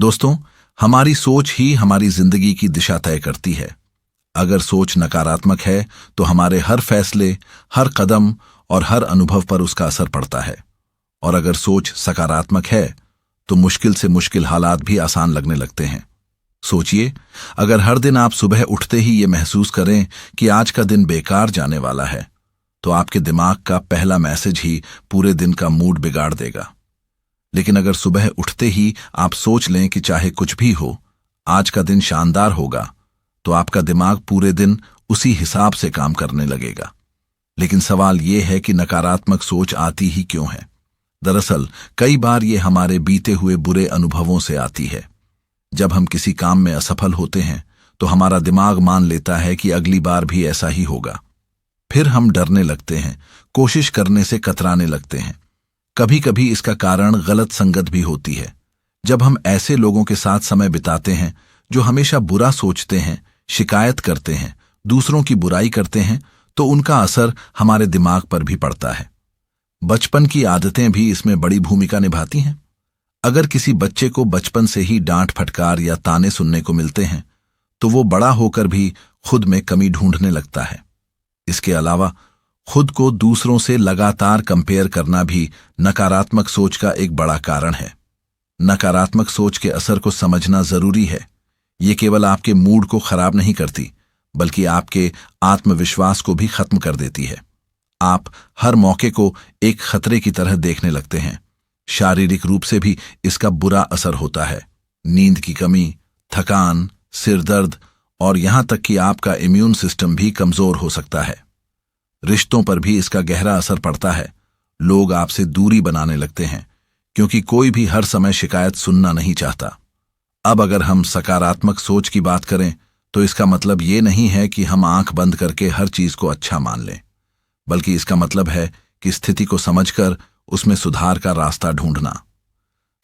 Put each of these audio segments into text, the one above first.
दोस्तों, हमारी सोच ही हमारी जिंदगी की दिशा तय करती है। अगर सोच नकारात्मक है तो हमारे हर फैसले, हर कदम और हर अनुभव पर उसका असर पड़ता है। और अगर सोच सकारात्मक है तो मुश्किल से मुश्किल हालात भी आसान लगने लगते हैं। सोचिए, अगर हर दिन आप सुबह उठते ही ये महसूस करें कि आज का दिन बेकार जाने वाला है, तो आपके दिमाग का पहला मैसेज ही पूरे दिन का मूड बिगाड़ देगा। लेकिन अगर सुबह उठते ही आप सोच लें कि चाहे कुछ भी हो, आज का दिन शानदार होगा, तो आपका दिमाग पूरे दिन उसी हिसाब से काम करने लगेगा। लेकिन सवाल यह है कि नकारात्मक सोच आती ही क्यों है? दरअसल कई बार ये हमारे बीते हुए बुरे अनुभवों से आती है। जब हम किसी काम में असफल होते हैं तो हमारा दिमाग मान लेता है कि अगली बार भी ऐसा ही होगा। फिर हम डरने लगते हैं, कोशिश करने से कतराने लगते हैं। कभी कभी इसका कारण गलत संगत भी होती है। जब हम ऐसे लोगों के साथ समय बिताते हैं जो हमेशा बुरा सोचते हैं, शिकायत करते हैं, दूसरों की बुराई करते हैं, तो उनका असर हमारे दिमाग पर भी पड़ता है। बचपन की आदतें भी इसमें बड़ी भूमिका निभाती हैं। अगर किसी बच्चे को बचपन से ही डांट फटकार या ताने सुनने को मिलते हैं तो वो बड़ा होकर भी खुद में कमी ढूंढने लगता है। इसके अलावा खुद को दूसरों से लगातार कंपेयर करना भी नकारात्मक सोच का एक बड़ा कारण है। नकारात्मक सोच के असर को समझना जरूरी है। ये केवल आपके मूड को खराब नहीं करती, बल्कि आपके आत्मविश्वास को भी खत्म कर देती है। आप हर मौके को एक खतरे की तरह देखने लगते हैं। शारीरिक रूप से भी इसका बुरा असर होता है। नींद की कमी, थकान, सिर दर्द और यहां तक कि आपका इम्यून सिस्टम भी कमजोर हो सकता है। रिश्तों पर भी इसका गहरा असर पड़ता है। लोग आपसे दूरी बनाने लगते हैं क्योंकि कोई भी हर समय शिकायत सुनना नहीं चाहता। अब अगर हम सकारात्मक सोच की बात करें तो इसका मतलब ये नहीं है कि हम आंख बंद करके हर चीज को अच्छा मान लें, बल्कि इसका मतलब है कि स्थिति को समझकर उसमें सुधार का रास्ता ढूंढना।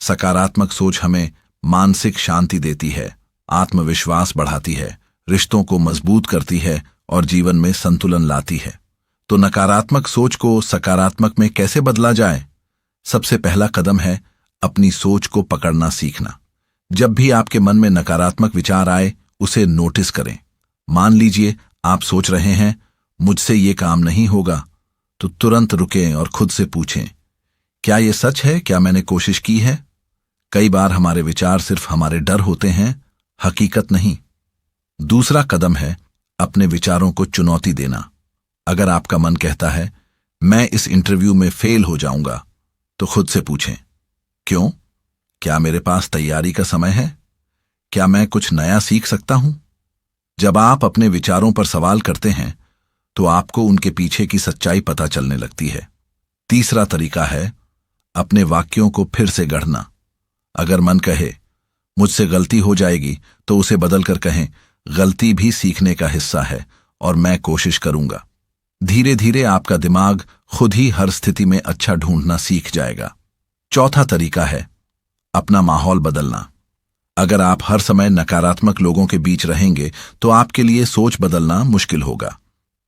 सकारात्मक सोच हमें मानसिक शांति देती है, आत्मविश्वास बढ़ाती है, रिश्तों को मजबूत करती है और जीवन में संतुलन लाती है। तो नकारात्मक सोच को सकारात्मक में कैसे बदला जाए? सबसे पहला कदम है अपनी सोच को पकड़ना सीखना। जब भी आपके मन में नकारात्मक विचार आए, उसे नोटिस करें। मान लीजिए आप सोच रहे हैं मुझसे ये काम नहीं होगा, तो तुरंत रुकें और खुद से पूछें, क्या ये सच है? क्या मैंने कोशिश की है? कई बार हमारे विचार सिर्फ हमारे डर होते हैं, हकीकत नहीं। दूसरा कदम है अपने विचारों को चुनौती देना। अगर आपका मन कहता है मैं इस इंटरव्यू में फेल हो जाऊंगा, तो खुद से पूछें, क्यों? क्या मेरे पास तैयारी का समय है? क्या मैं कुछ नया सीख सकता हूं? जब आप अपने विचारों पर सवाल करते हैं तो आपको उनके पीछे की सच्चाई पता चलने लगती है। तीसरा तरीका है अपने वाक्यों को फिर से गढ़ना। अगर मन कहे मुझसे गलती हो जाएगी, तो उसे बदलकर कहें गलती भी सीखने का हिस्सा है और मैं कोशिश करूंगा। धीरे धीरे आपका दिमाग खुद ही हर स्थिति में अच्छा ढूंढना सीख जाएगा। चौथा तरीका है अपना माहौल बदलना। अगर आप हर समय नकारात्मक लोगों के बीच रहेंगे तो आपके लिए सोच बदलना मुश्किल होगा।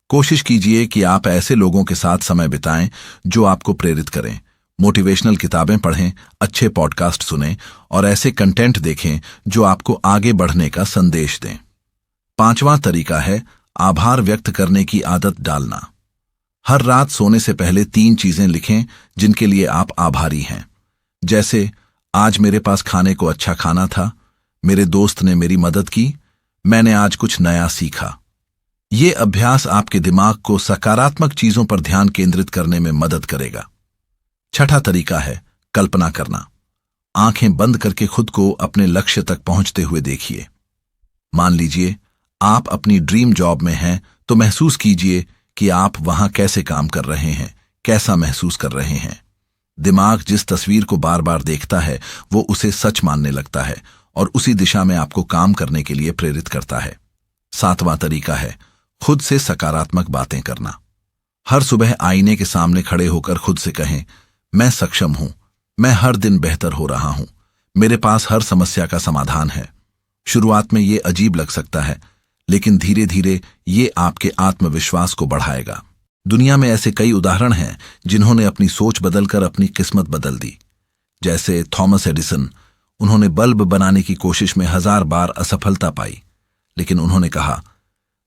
कोशिश कीजिए कि आप ऐसे लोगों के साथ समय बिताएं जो आपको प्रेरित करें। मोटिवेशनल किताबें पढ़ें, अच्छे पॉडकास्ट सुनें और ऐसे कंटेंट देखें जो आपको आगे बढ़ने का संदेश दें। पांचवां तरीका है आभार व्यक्त करने की आदत डालना। हर रात सोने से पहले 3 चीजें लिखें जिनके लिए आप आभारी हैं। जैसे आज मेरे पास खाने को अच्छा खाना था, मेरे दोस्त ने मेरी मदद की, मैंने आज कुछ नया सीखा। ये अभ्यास आपके दिमाग को सकारात्मक चीजों पर ध्यान केंद्रित करने में मदद करेगा। छठा तरीका है कल्पना करना। आंखें बंद करके खुद को अपने लक्ष्य तक पहुंचते हुए देखिए। मान लीजिए आप अपनी ड्रीम जॉब में हैं, तो महसूस कीजिए कि आप वहां कैसे काम कर रहे हैं, कैसा महसूस कर रहे हैं। दिमाग जिस तस्वीर को बार बार देखता है वो उसे सच मानने लगता है और उसी दिशा में आपको काम करने के लिए प्रेरित करता है। सातवां तरीका है खुद से सकारात्मक बातें करना। हर सुबह आईने के सामने खड़े होकर खुद से कहें, मैं सक्षम हूं, मैं हर दिन बेहतर हो रहा हूं, मेरे पास हर समस्या का समाधान है। शुरुआत में ये अजीब लग सकता है, लेकिन धीरे धीरे ये आपके आत्मविश्वास को बढ़ाएगा। दुनिया में ऐसे कई उदाहरण हैं जिन्होंने अपनी सोच बदलकर अपनी किस्मत बदल दी। जैसे थॉमस एडिसन, उन्होंने बल्ब बनाने की कोशिश में 1000 बार असफलता पाई, लेकिन उन्होंने कहा,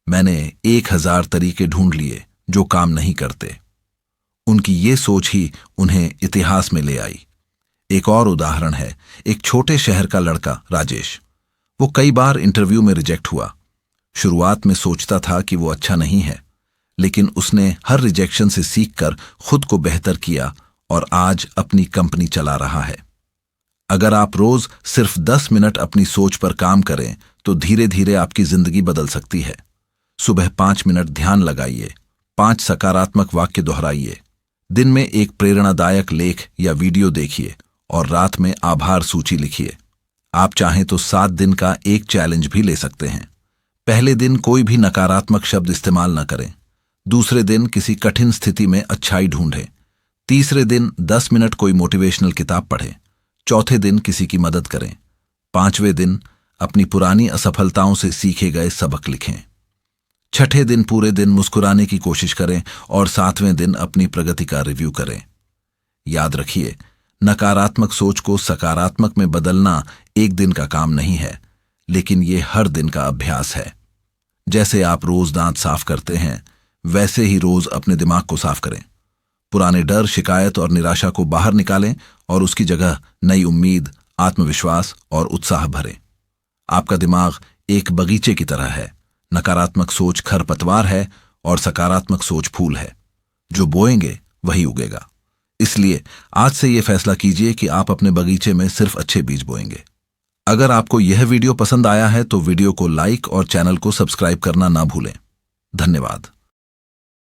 मैंने 1000 तरीके ढूंढ लिए जो काम नहीं करते। उनकी ये सोच ही उन्हें इतिहास में ले आई। एक और उदाहरण है, एक छोटे शहर का लड़का राजेश। वो कई बार इंटरव्यू में रिजेक्ट हुआ। शुरुआत में सोचता था कि वो अच्छा नहीं है, लेकिन उसने हर रिजेक्शन से सीखकर खुद को बेहतर किया और आज अपनी कंपनी चला रहा है। अगर आप रोज सिर्फ 10 मिनट अपनी सोच पर काम करें तो धीरे धीरे आपकी जिंदगी बदल सकती है। सुबह 5 मिनट ध्यान लगाइए, 5 सकारात्मक वाक्य दोहराइए, दिन में एक प्रेरणादायक लेख या वीडियो देखिए और रात में आभार सूची लिखिए। आप चाहें तो 7 दिन का एक चैलेंज भी ले सकते हैं। पहले दिन कोई भी नकारात्मक शब्द इस्तेमाल न करें। दूसरे दिन किसी कठिन स्थिति में अच्छाई ढूंढें। तीसरे दिन 10 मिनट कोई मोटिवेशनल किताब पढ़ें। चौथे दिन किसी की मदद करें। 5वें दिन अपनी पुरानी असफलताओं से सीखे गए सबक लिखें। छठे दिन पूरे दिन मुस्कुराने की कोशिश करें और 7वें दिन अपनी प्रगति का रिव्यू करें। याद रखिए, नकारात्मक सोच को सकारात्मक में बदलना एक दिन का काम नहीं है, लेकिन ये हर दिन का अभ्यास है। जैसे आप रोज दांत साफ करते हैं, वैसे ही रोज अपने दिमाग को साफ करें। पुराने डर, शिकायत और निराशा को बाहर निकालें और उसकी जगह नई उम्मीद, आत्मविश्वास और उत्साह भरें। आपका दिमाग एक बगीचे की तरह है। नकारात्मक सोच खरपतवार है और सकारात्मक सोच फूल है। जो बोएंगे वही उगेगा। इसलिए आज से यह फैसला कीजिए कि आप अपने बगीचे में सिर्फ अच्छे बीज बोएंगे। अगर आपको यह वीडियो पसंद आया है तो वीडियो को लाइक और चैनल को सब्सक्राइब करना ना भूलें। धन्यवाद।